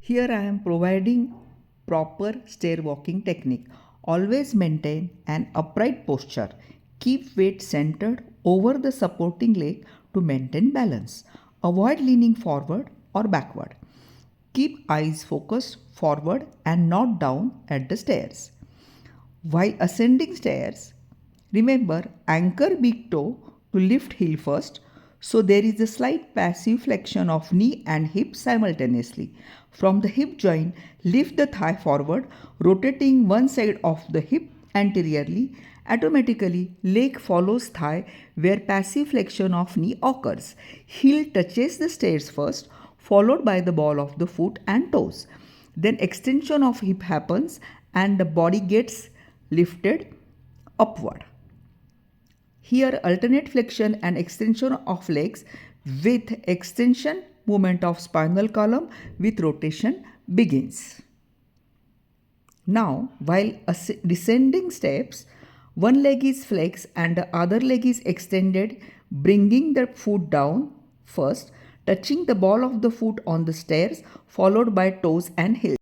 Here I am providing proper stair walking technique. Always maintain an upright posture. Keep weight centered over the supporting leg to maintain balance. Avoid leaning forward or backward. Keep eyes focused forward and not down at the stairs. While ascending stairs, remember anchor big toe to lift heel first, so there is a slight passive flexion of knee and hip simultaneously. From the hip joint, lift the thigh forward, rotating one side of the hip anteriorly. Automatically, leg follows thigh where passive flexion of knee occurs. Heel touches the stairs first, followed by the ball of the foot and toes. Then extension of hip happens and the body gets lifted upward. Here alternate flexion and extension of legs with extension movement of spinal column with rotation begins. Now while descending steps, one leg is flexed and the other leg is extended, bringing the foot down first, touching the ball of the foot on the stairs, followed by toes and heel.